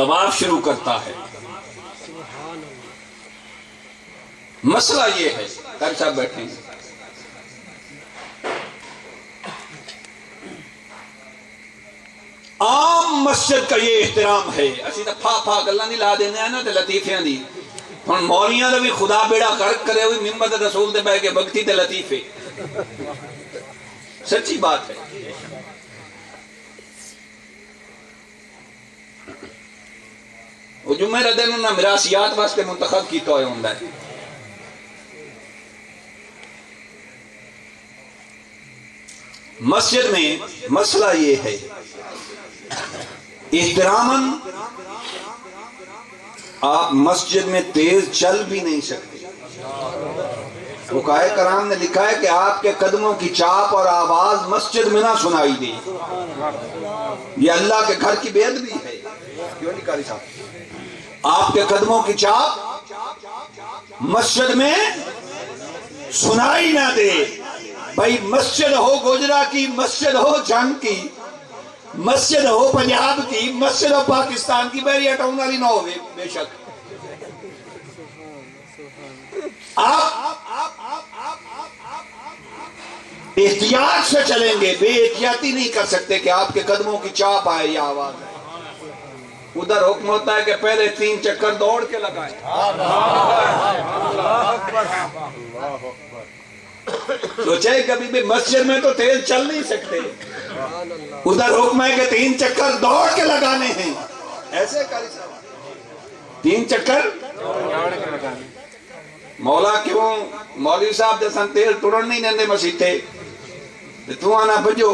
طواف شروع کرتا ہے. مسئلہ یہ ہے، قاری صاحب بیٹھیں گے، عام مسجد کا یہ احترام ہے. اسی تو پھا گلا نہیں لا دینے ہیں نا تے لطیفیاں دی. ہن مولیاں دا بھی خدا بیڑا غرق کرے ہوئی ممبر رسول دے بہ کے بگتی تے لطیفے. سچی بات ہے. وہ جمعہ دے دن انہاں میراثیات واسطے منتخب کیتا ہویا ہوندا ہے. مسجد میں مسئلہ یہ ہے، احتراماً آپ مسجد میں تیز چل بھی نہیں سکتے. فقہائے کرام نے لکھا ہے کہ آپ کے قدموں کی چاپ اور آواز مسجد میں نہ سنائی دے. یہ اللہ کے گھر کی بے ادبی ہے. کیوں نہیں قاری صاحب؟ آپ کے قدموں کی چاپ مسجد میں سنائی نہ دے. بھائی مسجد ہو گوجرا کی، مسجد ہو جنگ کی، مسجد ہو پنجاب کی، مسجد ہو پاکستان کی، بیریا ٹاؤن والی نہ ہو. بے شک آپ احتیاط سے چلیں گے، بے احتیاطی نہیں کر سکتے کہ آپ کے قدموں کی چاپ آئے یا آواز آئے. ادھر حکم ہوتا ہے کہ پہلے 3 چکر دوڑ کے لگائیں. سوچے کبھی بھی مسجد میں تو تیز چل نہیں سکتے، ادھر حکم ہے کہ 3 چکر دوڑ کے لگانے ہیں. ایسے قاری صاحب 3 چکر مولا کیوں مولوی صاحب جیسا تیل ٹرن نہیں دیندے مسیتے تو آنا بجو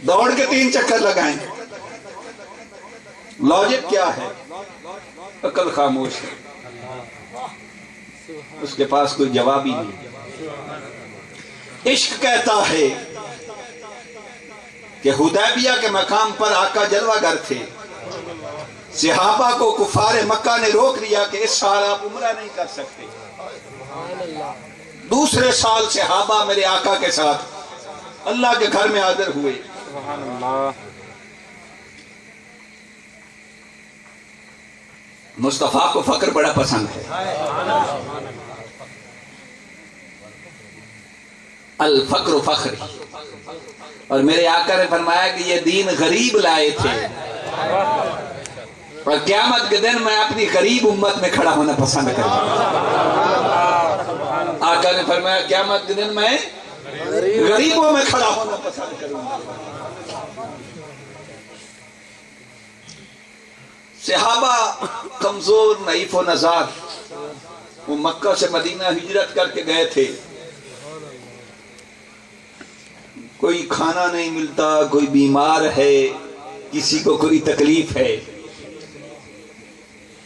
دوڑ کے 3 چکر لگائیں. لاجک کیا ہے؟ عقل خاموش ہے، اس کے پاس کوئی جواب ہی نہیں. عشق کہتا ہے کہ حدیبیہ کے مقام پر آقا جلوہ گر تھے. صحابہ کو کفار مکہ نے روک لیا کہ اس سال آپ عمرہ نہیں کر سکتے. دوسرے سال صحابہ میرے آقا کے ساتھ اللہ کے گھر میں حاضر ہوئے. مصطفیٰ کو فخر بڑا پسند ہے. الفقر فخری. اور میرے آقا نے فرمایا کہ یہ دین غریب لائے تھے اور قیامت کے دن میں اپنی غریب امت میں کھڑا ہونا پسند کروں گا. آقا نے فرمایا قیامت کے دن میں غریبوں میں کھڑا ہونا پسند کروں گا. صحابہ کمزور نحیف و نزار، وہ مکہ سے مدینہ ہجرت کر کے گئے تھے. کوئی کھانا نہیں ملتا، کوئی بیمار ہے، کسی کو کوئی تکلیف ہے،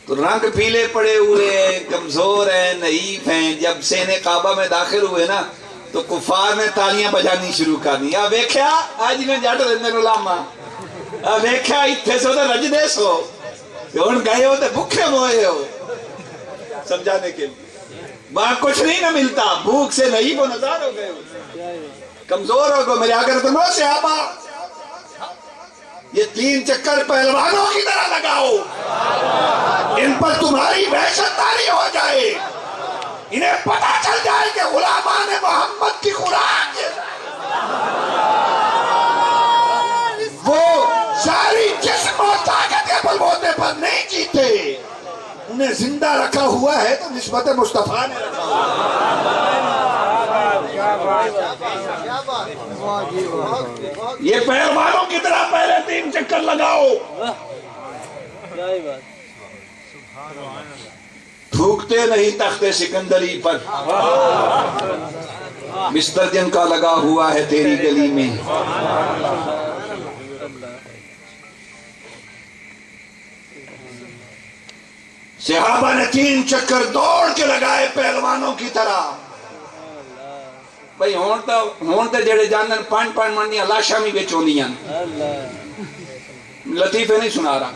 تو رنگ پیلے پڑے ہوئے ہیں، کمزور ہیں، نحیف ہیں. جب سینے کعبہ میں داخل ہوئے نا تو کفار نے تالیاں بجانی شروع کر دی. ویکھیا آج میں جٹ رہندے نو لاما، ویکھیا ایتھے سو تے رجدے سو، ہن گئے ہو تے بھوکے موئے ہو. سمجھانے کے لیے وہاں کچھ نہیں نہ ملتا، بھوک سے نحیف و نزار ہو گئے ہو، کمزور ہو گئے. میرے آقا نے فرمایا صحابہ یہ 3 چکر پہلوانوں کی طرح لگاؤ، ان پر تمہاری وحشت طاری ہو جائے، انہیں پتہ چل جائے کہ غلامان محمد کی خوراک وہ ساری جسم و طاقت کے بلبوتے پر نہیں جیتے، انہیں زندہ رکھا ہوا ہے تو نسبت مصطفیٰ نے رکھا ہوا. یہ پہلوانوں کی طرح پہلے 3 چکر لگاؤ. تھوکتے نہیں تخت سکندری پر، بستر جن کا لگا ہوا ہے تیری گلی میں. صحابہ نے 3 چکر دوڑ کے لگائے پہلوانوں کی طرح. بھئی ہون تے جڑے جانن 5 منڈیاں لاشاں بھی وچ ہوندیاں، لطیفے نہیں سنا رہا.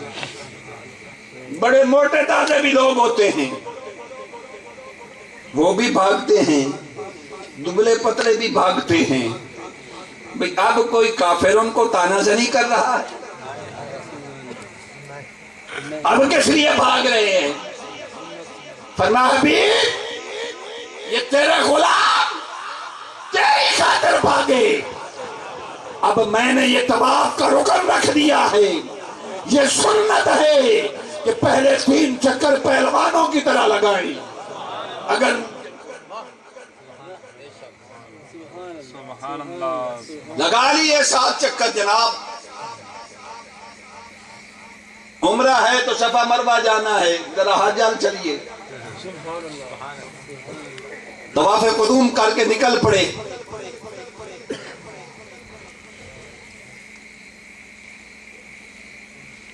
بڑے موٹے تازے بھی لوگ ہوتے ہیں، وہ بھی بھاگتے ہیں، دبلے پتلے بھی بھاگتے ہیں. بھئی اب کوئی کافر ان کو تانا زنی کر رہا ہے، اب کس لیے بھاگ رہے ہیں؟ فرمایا حبیب یہ تیرے غلام تیری خاطر بھاگے، اب میں نے یہ طواف کا رکن رکھ دیا ہے، یہ سنت ہے کہ پہلے 3 چکر پہلوانوں کی طرح لگائیں، اگر لگا لیے 7 چکر جناب، عمرہ ہے تو صفا مروہ جانا ہے، ذرا ہاتھ جان چلیے، طواف قدوم کر کے نکل پڑے،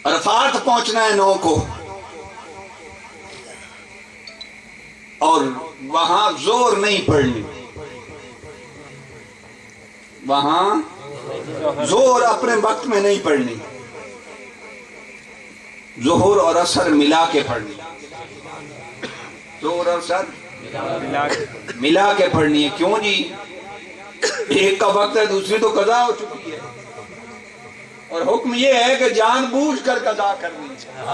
عرفات پہنچنا ہے 9 کو، اور وہاں زور نہیں پڑنی، وہاں زور اپنے وقت میں نہیں پڑھنی، ظہر اور عصر ملا کے پڑھنی، ظہر اور عصر ملا کے پڑھنی ہے۔ کیوں جی؟ ایک کا وقت ہے، دوسری تو قضا ہو چکی ہے، اور حکم یہ ہے کہ جان بوجھ کر قضا کرنی چاہیے۔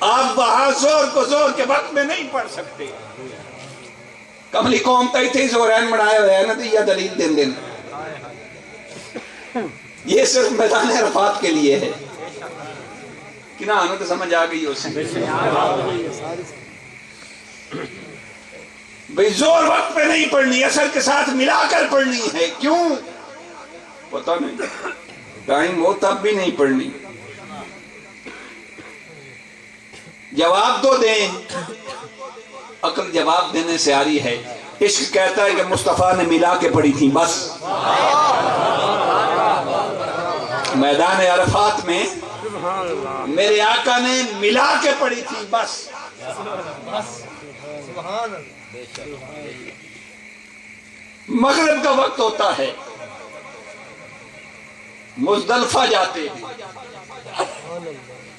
آپ وہاں زور کو زور کے وقت میں نہیں پڑھ سکتے، کملی قوم تھی تھی زورین مڑائے ہوئے ہیں نا، تو یہ دلیل دن دن یہ صرف میدان عرفات کے لیے ہے کہ نا ہمیں تو سمجھ آ گئی ہو سکتی بھئی زور وقت پہ نہیں پڑھنی، اثر کے ساتھ ملا کر پڑھنی ہے۔ کیوں؟ پتہ نہیں، ٹائم ہو تب بھی نہیں پڑھنی۔ جواب تو دیں، عقل جواب دینے سے آ رہی ہے، عشق کہتا ہے کہ مصطفیٰ نے ملا کے پڑھی تھی بس، میدان عرفات میں میرے آقا نے ملا کے پڑھی تھی بس۔ مغرب کا وقت ہوتا ہے، مزدلفہ جاتے ہیں،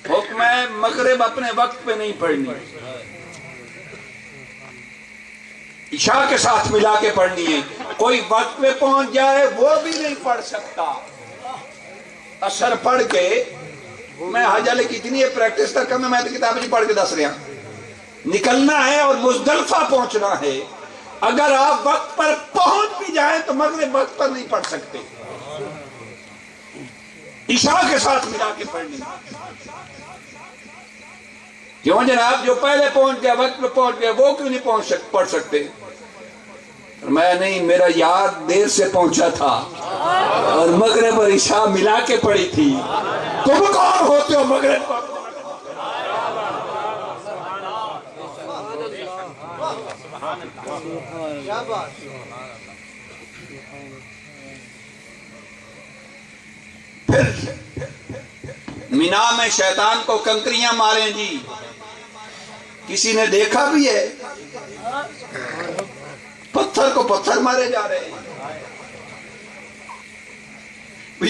حکم ہے مغرب اپنے وقت پہ نہیں پڑھنی، عشاء کے ساتھ ملا کے پڑھنی ہے۔ کوئی وقت پہ پہنچ جائے وہ بھی نہیں پڑھ سکتا۔ اثر پڑھ کے میں حج علی کی اتنی پریکٹس تک کم ہے، میں تو کتاب جی پڑھ کے دس رہا نکلنا ہے اور مزدلفہ پہنچنا ہے۔ اگر آپ وقت پر پہنچ بھی جائیں تو مغرب وقت پر نہیں پڑھ سکتے، عشاء کے ساتھ ملا کے پڑھنی۔ کیوں جناب؟ جو پہلے پہنچ گیا، وقت پہ پہنچ گیا، وہ کیوں نہیں پڑھ سکتے؟ میں نہیں، میرا یار دیر سے پہنچا تھا اور مغرب اور عشاء ملا کے پڑھی تھی۔ تم کون ہوتے ہو مغرب کو؟ پھر مینا میں شیطان کو کنکریاں ماریں جی، کسی نے دیکھا بھی ہے؟ پتھر کو پتھر مارے جا رہے ہیں،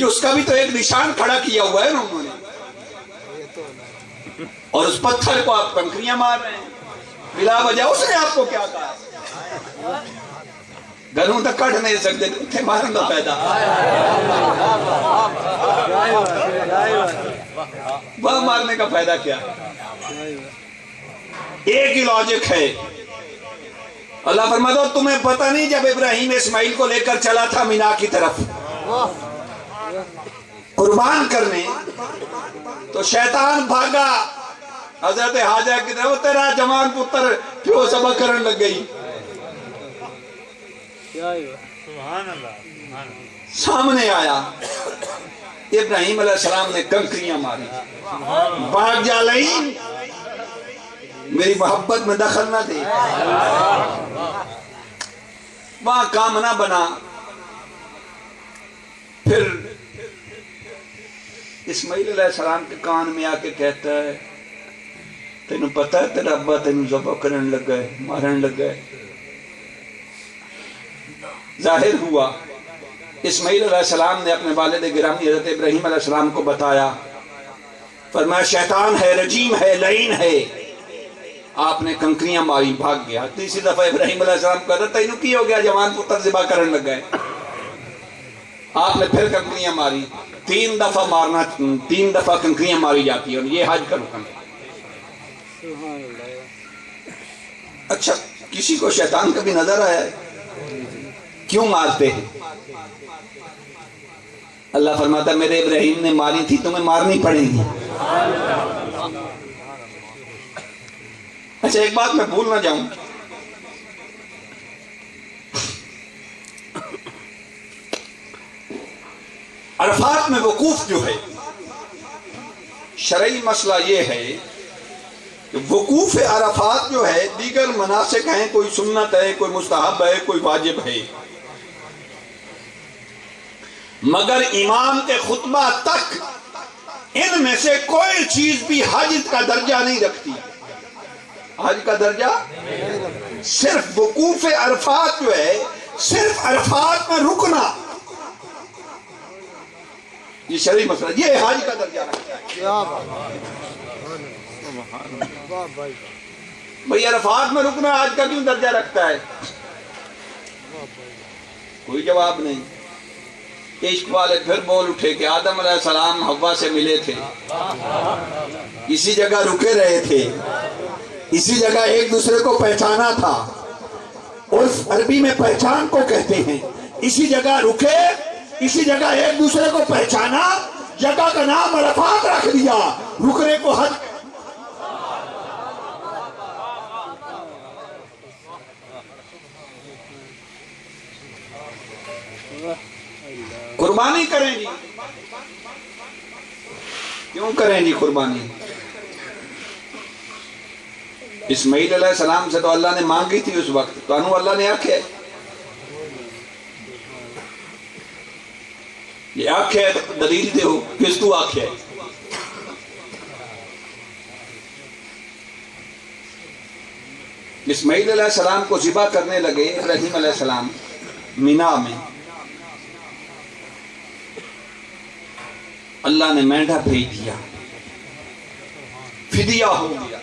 اس کا بھی تو ایک نشان کھڑا کیا ہوا ہے نا انہوں نے، اور اس پتھر کو آپ کنکریاں مار رہے ہیں بلا وجہ۔ اس نے آپ کو کیا کہا؟ گھروں تک کٹ نہیں سکتے تھے، مارن کا پیدا وہ مارنے کا فائدہ کیا؟ ایک ہی لاجک ہے۔ اللہ فرماتا ہے تمہیں پتہ نہیں جب ابراہیم اسماعیل کو لے کر چلا تھا مینا کی طرف قربان کرنے، تو شیطان بھاگا حضرت حاجہ کی طرف، تیرا جوان پتر کیوں ذبح کرن لگ گئی؟ سامنے آیا، ابراہیم علیہ السلام نے کنکریاں ماری، بھاگ جا لئین، میری محبت میں دخل نہ دے۔ وہاں کام نہ بنا۔ پھر اسماعیل علیہ السلام کے کان میں آ کے کہتا ہے تینوں پتہ ہے تیرا ابا تینوں ذبح کرن لگ گئے، مارن لگ گئے۔ ظاہر ہوا اسماعیل علیہ السلام نے اپنے والد گرامی حضرت ابراہیم علیہ السلام کو بتایا، فرمایا شیطان ہے، رجیم ہے، لعین ہے۔ آپ نے کنکریاں ماری، بھاگ گیا۔ تیسری دفعہ ابراہیم علیہ السلام کہتا تینوں کی ہو گیا جوان پتر ذبح کرن لگ گئے؟ آپ نے پھر کنکریاں ماری. 3 دفعہ مارنا، 3 دفعہ کنکریاں ماری جاتی ہیں، اور یہ حج کا رکن ہے. اچھا کسی کو شیطان کبھی نظر آیا ہے کیوں مارتے ہیں؟ اللہ فرماتا ہے میرے ابراہیم نے ماری تھی، تمہیں مارنی پڑے گی. اچھا ایک بات میں بھول نہ جاؤں، عرفات میں وقوف جو ہے، شرعی مسئلہ یہ ہے کہ وقوف عرفات جو ہے دیگر مناسک ہیں، کوئی سنت ہے، کوئی مستحب ہے، کوئی واجب ہے، مگر امام کے خطبہ تک ان میں سے کوئی چیز بھی حج کا درجہ نہیں رکھتی. حج کا درجہ صرف وقوف عرفات جو ہے، صرف عرفات میں رکنا، یہ شرعی مسئلہ، یہ حج کا درجہ رکھتا ہے. بھئی عرفات میں رکنا حج کا کیوں درجہ رکھتا ہے؟ کوئی جواب نہیں. عشق والے پھر بول اٹھے کہ آدم علیہ السلام حوا سے ملے تھے، اسی جگہ رکے رہے تھے، اسی جگہ ایک دوسرے کو پہچانا تھا، اس عربی میں پہچان کو کہتے ہیں. اسی جگہ رکے، اسی جگہ ایک دوسرے کو پہچانا، جگہ کا نام عرفات رکھ دیا، رکنے کو حج. قربانی کریں جی، کیوں کریں جی قربانی؟ اسماعیل علیہ السلام سے تو اللہ نے مانگی تھی اس وقت، تو انہوں اللہ نے آکھے یہ آکھے دلیل دے ہو، کس تو آکھے؟ اسماعیل علیہ السلام کو ذبح کرنے لگے ابراہیم علیہ السلام مینا میں، اللہ نے مینڈھا بھیج دیا، فدیہ ہو گیا.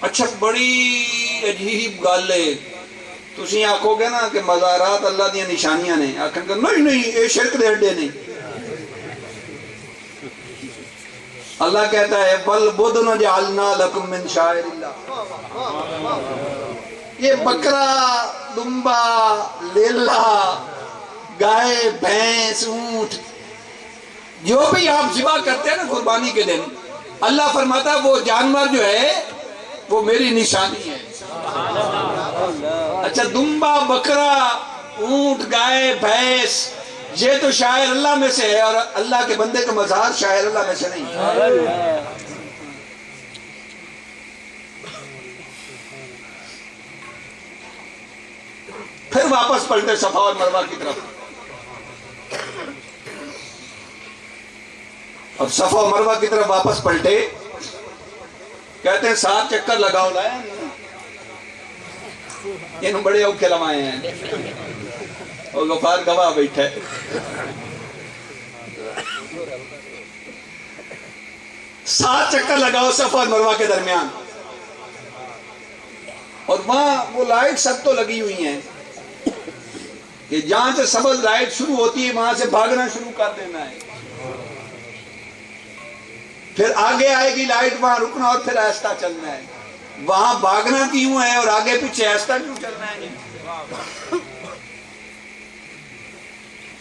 اچھا بڑی عجیب گل ہے، تسی آکھو گے نا کہ مزارات اللہ دیا نشانیاں نے، آکھیں گے نہیں یہ شرک دے اڈے نہیں. اللہ کہتا ہے وَالْبُدْنَ جَعَلْنَا لَكُم مِّن شَعَائِرِ اللَّهِ. یہ بکرا، دمبا، لیلا، گائے، بھینس، اونٹ، جو بھی آپ ذبح کرتے ہیں نا قربانی کے دن، اللہ فرماتا ہے وہ جانور جو ہے وہ میری نشانی ہے. اچھا دمبا، بکرا، اونٹ، گائے، بھینس، یہ تو شاعر اللہ میں سے ہے، اور اللہ کے بندے کا مزار شاعر اللہ میں سے نہیں. پھر واپس پلٹے صفا اور مروہ کی طرف، اب صفا و مروہ کی طرف واپس پلٹے، کہتے ہیں 7 چکر لگاؤ لائے، انہوں بڑے اوکھے لمائے ہیں، اور غفار گواہ بیٹھے. 7 چکر لگاؤ صفا اور مروہ کے درمیان، اور وہاں وہ لائٹ سب تو لگی ہوئی ہیں کہ جہاں سے سبز لائٹ شروع ہوتی ہے وہاں سے بھاگنا شروع کر دینا ہے. پھر آگے آئے گی لائٹ، وہاں رکنا اور پھر آہستہ چلنا ہے. وہاں بھاگنا کیوں ہے اور آگے پیچھے آہستہ کیوں چلنا ہے؟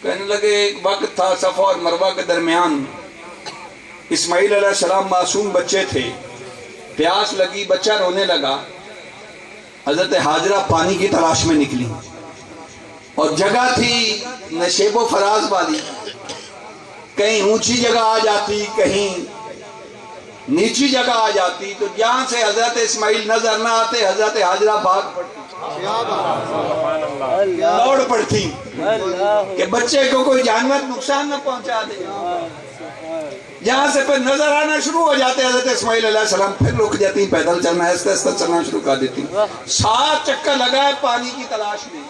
کہنے لگے ایک وقت تھا صفا اور مروہ کے درمیان، اسماعیل علیہ السلام معصوم بچے تھے، پیاس لگی، بچہ رونے لگا، حضرت حاجرہ پانی کی تلاش میں نکلی، اور جگہ تھی نشیب و فراز والی، کہیں اونچی جگہ آ جاتی، کہیں نیچی جگہ آ جاتی، تو جہاں سے حضرت اسماعیل نظر نہ آتے حضرت حاجرہ بھاگ پڑتی، دوڑ پڑتی کہ بچے کو کوئی جانور نقصان نہ پہنچا دے. جہاں سے پھر نظر آنا شروع ہو جاتے حضرت اسماعیل علیہ السلام پھر رک جاتی، پیدل چلنا آہستہ آہستہ چلنا شروع کر دیتی. 7 چکر لگائے پانی کی تلاش میں،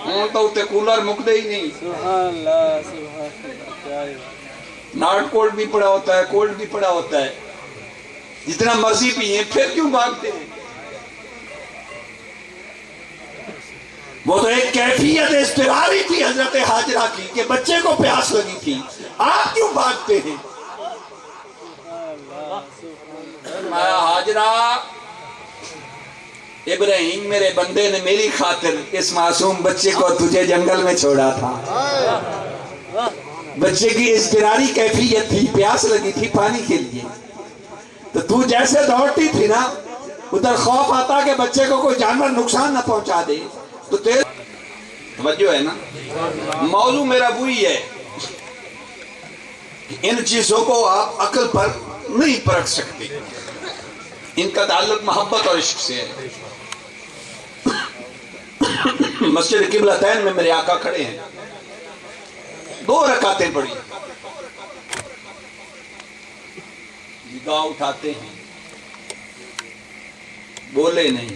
ہوں تو اتے کولر مکدے ہی نہیں. ناٹ کولڈ بھی پڑا ہوتا ہے، کولڈ بھی پڑا ہوتا ہے، جتنا مرضی پیئیں، پھر کیوں بھاگتے ہیں؟ وہ تو ایک کیفیت اضطراری تھی حضرت حاجرہ کی کہ بچے کو پیاس لگی تھی، آپ کیوں بھاگتے ہیں؟ حاجرہ، ابراہیم میرے بندے نے میری خاطر اس معصوم بچے کو تجھے جنگل میں چھوڑا تھا۔ بچے کی اضطراری کیفیت تھی، پیاس لگی تھی پانی کے لیے، تو تو جیسے دوڑتی تھی نا، ادھر خوف آتا کہ بچے کو کوئی جانور نقصان نہ پہنچا دے، تو تیرے توجہ ہے نا۔ موضوع میرا وہی ہے کہ ان چیزوں کو آپ عقل پر نہیں پرکھ سکتے، ان کا تعلق محبت اور عشق سے ہے۔ مسجد قبلتین میں میرے آقا کھڑے ہیں، 2 رکعتیں پڑھی، نگاہ اٹھاتے ہیں، بولے نہیں،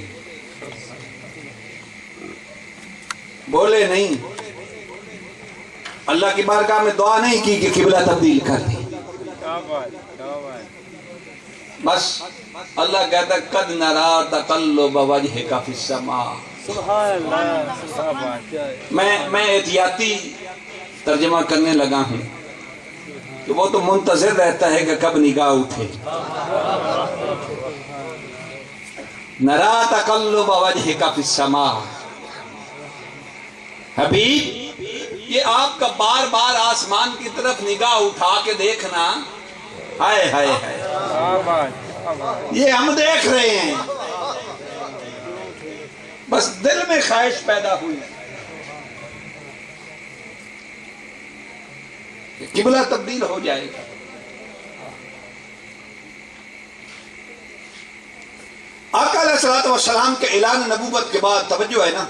بولے نہیں، اللہ کی بارگاہ میں دعا نہیں کی کہ قبلہ تبدیل کر دی، بس اللہ کہتا قد نرا تقلب وجہک فی السماء۔ میں احتیاطی ترجمہ کرنے لگا ہوں کہ وہ تو منتظر رہتا ہے کہ کب نگاہ اٹھے۔ نرا تقلب وجہک فی السماء، حبیب یہ آپ کا بار بار آسمان کی طرف نگاہ اٹھا کے دیکھنا، ہائے ہائے ہائے، یہ ہم دیکھ رہے ہیں، بس دل میں خواہش پیدا ہوئی کہ قبلہ تبدیل ہو جائے گا۔ آقا علیہ الصلوۃ والسلام کے اعلان نبوت کے بعد توجہ ہے نا،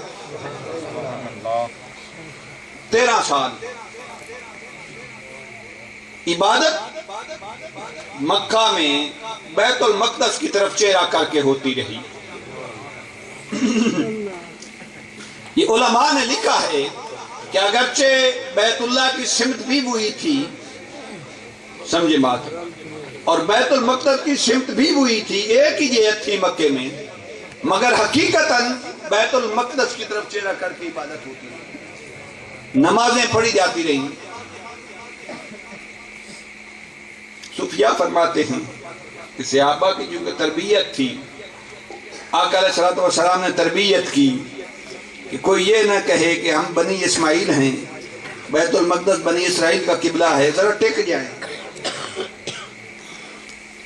13 سال عبادت مکہ میں بیت المقدس کی طرف چہرہ کر کے ہوتی رہی۔ یہ علماء نے لکھا ہے کہ اگرچہ بیت اللہ کی سمت بھی وہی تھی، سمجھے بات، اور بیت المقدس کی سمت بھی وہی تھی، ایک ہی جہت تھی مکے میں، مگر حقیقتاً بیت المقدس کی طرف چہرہ کر کے عبادت ہوتی رہی، نمازیں پڑھی جاتی رہیں۔ صوفیاء فرماتے ہیں کہ صحابہ کی جو تربیت تھی، آقا علیہ الصلوۃ والسلام نے تربیت کی کہ کوئی یہ نہ کہے کہ ہم بنی اسماعیل ہیں، بیت المقدس بنی اسرائیل کا قبلہ ہے، ذرا ٹک جائیں،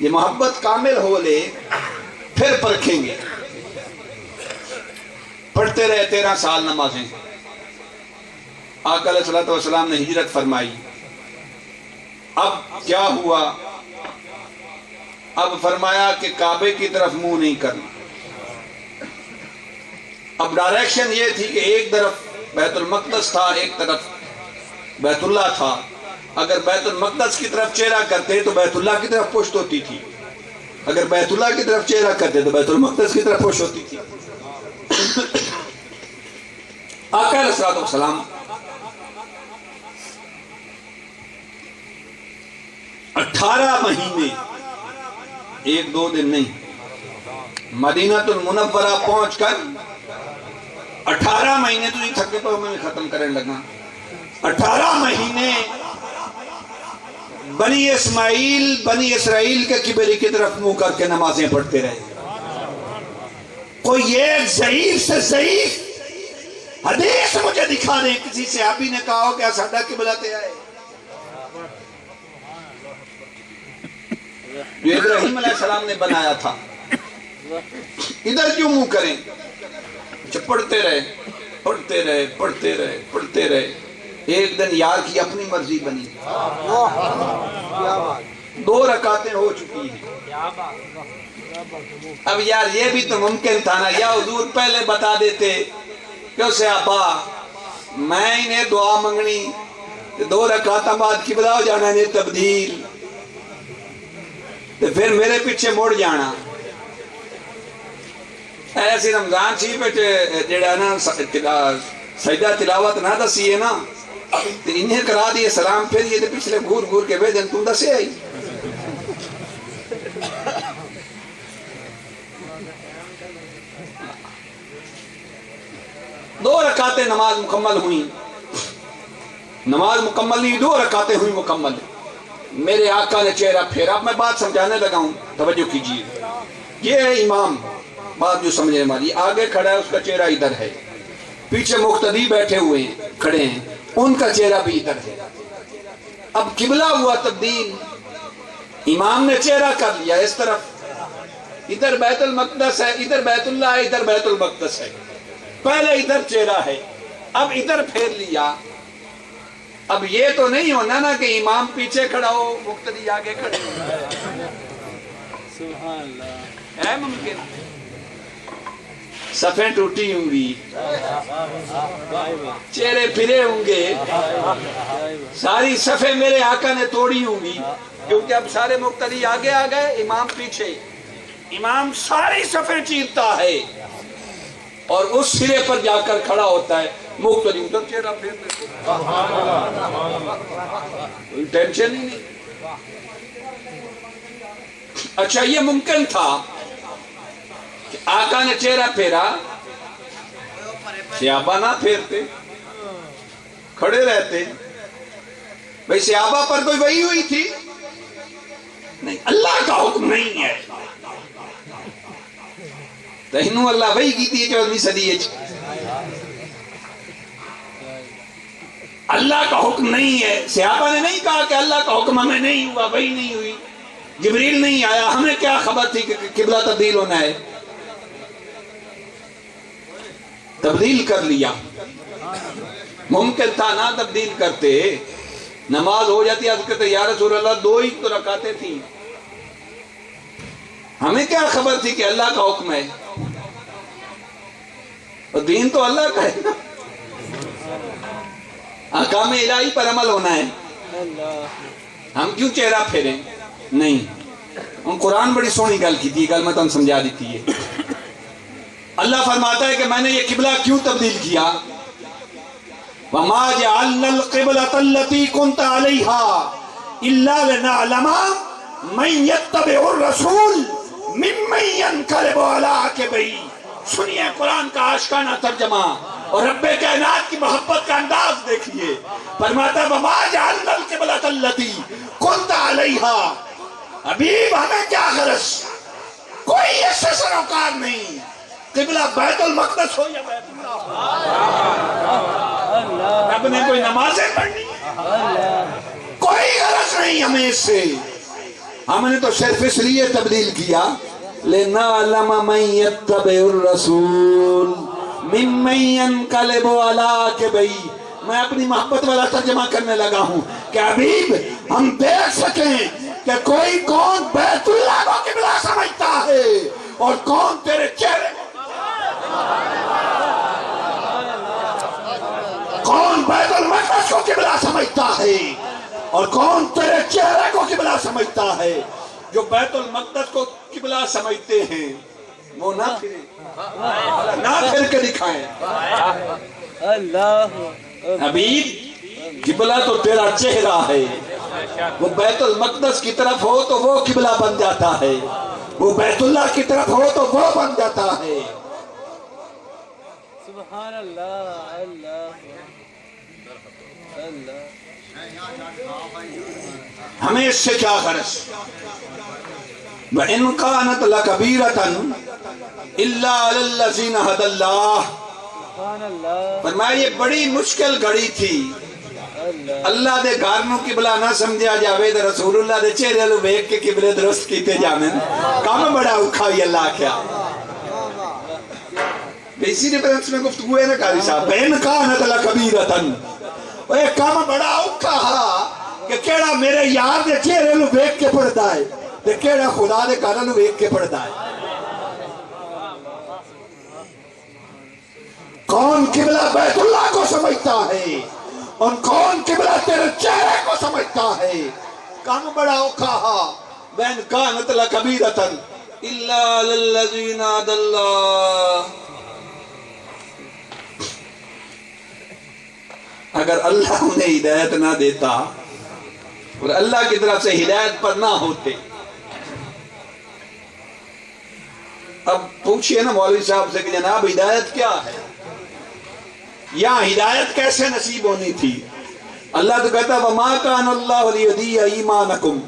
یہ محبت کامل ہو لے پھر پرکھیں گے۔ پڑھتے رہے 13 سال نمازیں۔ آقا علیہ الصلوۃ والسلام نے ہجرت فرمائی۔ اب کیا ہوا؟ اب فرمایا کہ کعبے کی طرف منہ نہیں کرنا۔ اب ڈائریکشن یہ تھی کہ ایک طرف بیت المقدس تھا، ایک طرف بیت اللہ تھا۔ اگر بیت المقدس کی طرف چہرہ کرتے تو بیت اللہ کی طرف پشت ہوتی تھی، اگر بیت اللہ کی طرف چہرہ کرتے تو بیت المقدس کی طرف پشت ہوتی تھی۔ آقا علیہ الصلوۃ والسلام 18 مہینے، 1-2 دن نہیں، مدینہ المنورہ پہنچ کر 18 مہینے تو نہیں تھکے تو میں ختم کرنے لگا، 18 مہینے بنی اسماعیل بنی اسرائیل کے قبلے کی طرف منہ کر کے نمازیں پڑھتے رہے۔ کوئی ایک ضعیف سے ضعیف حدیث مجھے دکھا دیں کسی صحابی نے کہا ہو کہ ساڈا قبلہ تے آئے، جو ابراہیم علیہ السلام نے بنایا تھا، ادھر کیوں منہ کریں؟ پڑھتے رہے پڑھتے رہے پڑھتے رہے پڑھتے رہے، ایک دن یار کی اپنی مرضی بنی، 2 رکعتیں ہو چکی ہیں۔ اب یار یہ بھی تو ممکن تھا نا، یا حضور پہلے بتا دیتے کہ اسے ابا میں انہیں دعا منگنی 2 رکعتیں بعد قبلہ ہو جانا نے تبدیل، تو پھر میرے پیچھے موڑ جانا۔ ایسی رمضان شریف جڑا نا سجدہ تلاوت نہ دسی ہے نا، تو انہیں کرا دیے سلام، پھر یہ پچھلے گھور گھور کے بے دن تم دسے آئی۔ دو رکعت رکعتیں نماز مکمل ہوئی، نماز مکمل نہیں، 2 رکعتیں ہوئی مکمل، میرے آقا نے چہرہ پھیرا. اب میں بات سمجھانے لگا ہوں، توجہ کیجیے. یہ ہے امام، بات جو سمجھنے والی. آگے کھڑا ہے، اس کا چہرہ ادھر ہے، پیچھے مقتدی بیٹھے ہوئے ہیں، کھڑے ہیں، ان کا چہرہ بھی ادھر ہے. اب قبلہ ہوا تبدیل، امام نے چہرہ کر لیا اس طرف، ادھر بیت المقدس ہے، ادھر بیت اللہ ہے، ادھر بیت المقدس ہے. پہلے ادھر چہرہ ہے، اب ادھر پھیر لیا. اب یہ تو نہیں ہونا نا کہ امام پیچھے کھڑا ہو، مقتدی آگے کھڑے ہو. سبحان اللہ. ہے ممکن؟ صفیں ٹوٹی ہوں گی، چہرے پھرے ہوں گے، ساری صفیں میرے آقا نے توڑی ہوں گی، کیونکہ اب سارے مقتدی آگے آ گئے، امام پیچھے. امام ساری صفیں چیرتا ہے اور اس سرے پر جا کر کھڑا ہوتا ہے، مقتدی ادھر چہرہ پھیر لیتے، کوئی ٹینشن ہی نہیں. اچھا یہ ممکن تھا کہ آقا نے چہرہ پھیرا، صحابہ نہ پھیرتے، کھڑے رہتے. بھئی صحابہ پر کوئی وحی ہوئی تھی؟ نہیں، اللہ کا حکم نہیں ہے. تینوں اللہ وحی کی تھی 14ویں صدی. اللہ کا حکم نہیں ہے. صحابہ نے نہیں کہا کہ اللہ کا حکم ہمیں نہیں ہوا، وحی نہیں ہوئی، جبریل نہیں آیا، ہمیں کیا خبر تھی کہ قبلہ تبدیل ہونا ہے. تبدیل کر لیا. ممکن تھا نہ تبدیل کرتے، نماز ہو جاتی. عرض کرتے یا رسول اللہ 2 ہی تو رکعتیں تھیں، ہمیں کیا خبر تھی کہ اللہ کا حکم ہے. اور دین تو اللہ کا ہے نا، احکام الہی پر عمل ہونا ہے. ہم کیوں چہرہ پھیریں؟ نہیں. ہم قرآن بڑی سونی گل کی تھی، گل میں تم سمجھا دیتی ہے. اللہ فرماتا ہے کہ میں نے یہ قبلہ کیوں تبدیل کیا. وَمَا جَعَلْنَا الْقِبْلَةَ الَّتِي كُنْتَ عَلَيْهَا إِلَّا لِنَعْلَمَ مَن يَتَّبِعُ الرَّسُولَ مِمَّن يَنقَلِبُ عَلَىٰ عَقِبَيْهِ. سنیے قرآن کا عاشقانہ ترجمہ اور رب کائنات کی محبت کا انداز دیکھیے. فرماتا ہے وَمَا جَعَلْنَا الْقِبْلَةَ الَّتِي كُنْتَ عَلَيْهَا. حبیب ہمیں کیا غرض، کوئی اس سے سروکار نہیں. قبلہ بیت المقدس ہو یا بیت اللہ، رب نے کوئی نمازیں پڑھنی، کوئی غرض نہیں ہمیں اس سے. ہم نے تو صرف اس لیے تبدیل کیا لِنَعْلَمَ مَن يَتَّبِعُ الرَّسُولَ مِمَّن يَنقَلِبُ عَلَىٰ عَقِبَيْهِ. میں اپنی محبت والا ترجمہ کرنے لگا ہوں کہ حبیب ہم دیکھ سکیں کہ کوئی کون بیت اللہ کو قبلہ سمجھتا ہے اور کون تیرے چہرے کو، کون بیت المقدس کو قبلہ سمجھتا ہے اور کون تیرے چہرے کو قبلہ سمجھتا ہے. جو بیت المقدس کو قبلہ سمجھتے ہیں وہ نہ پھر کے دکھائیں. اللہ حبیب قبلہ تو تیرا چہرہ ہے. وہ بیت المقدس کی طرف ہو تو وہ قبلہ بن جاتا ہے، وہ بیت اللہ کی طرف ہو تو وہ بن جاتا ہے. سبحان اللہ. اللہ اللہ. ہمیں اس سے کیا غرض. وَإِنْ كَانَتْ لَكَبِيرَةً إِلَّا عَلَى الَّذِينَ هَدَى اللَّهُ. سبحان اللہ. فرمایا یہ بڑی مشکل گھڑی تھی. اللہ دے گھر نو قبلہ نہ سمجھا جاوے تے رسول اللہ دے چہرے نو ویکھ کے قبلے درست کیتے جاویں. کام بڑا اوکھا ہوئی اللہ کیا. اسی ریفرنس میں گفتگو ہے نا قاری صاحب. وَإِنْ كَانَتْ لَكَبِيرَةً. وہ ایک کام بڑا اوکھا ہا کہ کیڑا میرے یار دے چہرے نو ویکھ کے پڑھدا ہے تے کیڑا خدا دے گھر نو ویکھ کے پڑھدا ہے. کون قبلہ بیت اللہ کو سمجھتا ہے اور کون قبلہ تیرے چہرے کو سمجھتا ہے. کام بڑا اوکھا ہا. وَإِنْ كَانَتْ لَكَبِيرَةً إِلَّا عَلَى الَّذِينَ هَدَى اللَّهُ. اگر اللہ انہیں ہدایت نہ دیتا اور اللہ کی طرف سے ہدایت پر نہ ہوتے. اب پوچھئے نا مولوی صاحب سے کہ جناب ہدایت کیا ہے. یہاں ہدایت کیسے نصیب ہونی تھی؟ اللہ تو کہتا وَمَا كَانَ اللَّهُ لِيُضِيعَ إِيمَانَكُمْ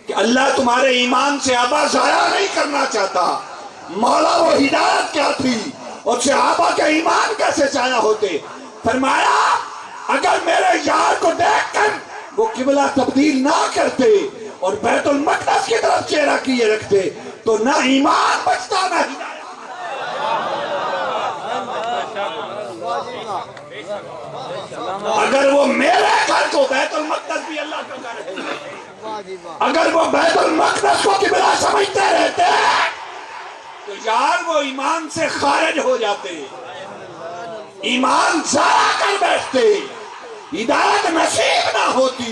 کہ اللہ تمہارے ایمان سے آبا ضائع نہیں کرنا چاہتا۔ مولا وہ ہدایت کیا تھی اور صحابہ کے ایمان کیسے ضائع ہوتے؟ فرمایا اگر میرے یار کو دیکھ کر وہ قبلہ تبدیل نہ کرتے اور بیت المقدس کی طرف چہرہ کیے رکھتے تو نہ ایمان بچتا نہ ہدایت۔ اگر وہ میرے گھر کو بیت المقدس بھی اللہ کا گھر ہے، اگر وہ بیت المقدس کو قبلہ سمجھتے رہتے تو یار وہ ایمان سے خارج ہو جاتے، ایمان ضائع کر بیٹھتے، ہدایت نصیب نہ ہوتی۔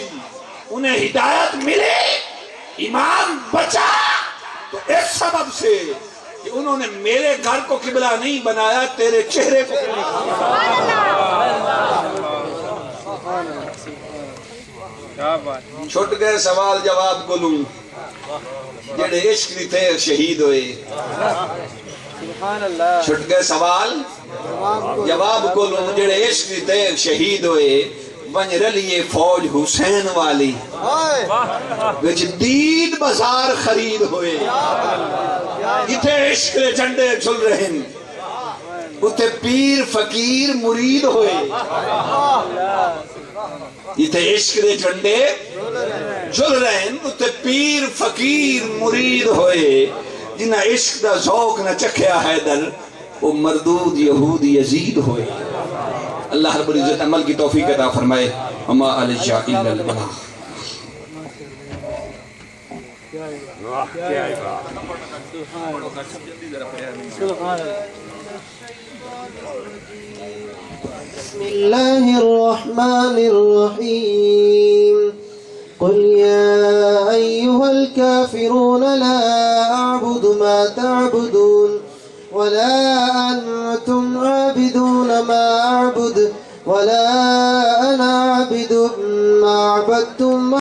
انہیں ہدایت ملی، ایمان بچا تو اس سبب سے کہ انہوں نے میرے گھر کو قبلہ نہیں بنایا، تیرے چہرے کو چھٹ گئے سوال جواب کو لوں جڑے عشق دی تے شہید ہوئے۔ سبحان اللہ چھٹ گئے سوال جواب کو لوں جڑے عشق دی تے شہید ہوئے۔ ونج رلیے فوج حسین والی وچ دید بازار خرید ہوئے، جتھے عشق دے جھنڈے جھل رہے ہیں اتھے پیر فقیر مرید ہوئے، جتھے عشق دے جھنڈے جھل رہے ہیں اتھے پیر فقیر مرید ہوئے۔ جنہ عشق دا ذوق نہ چکھیا حیدر وہ مردود یہود یزید ہوئے۔ اللہ رب العزت عمل کی توفیق عطا فرمائے۔ وما علیہ الا البلاغ۔ بسم الله الرحمن الرحيم قل يا أيها الكافرون لا أعبد ما تعبدون ولا أنتم عابدون ما أعبد ولا أنا عابد ما عبدتم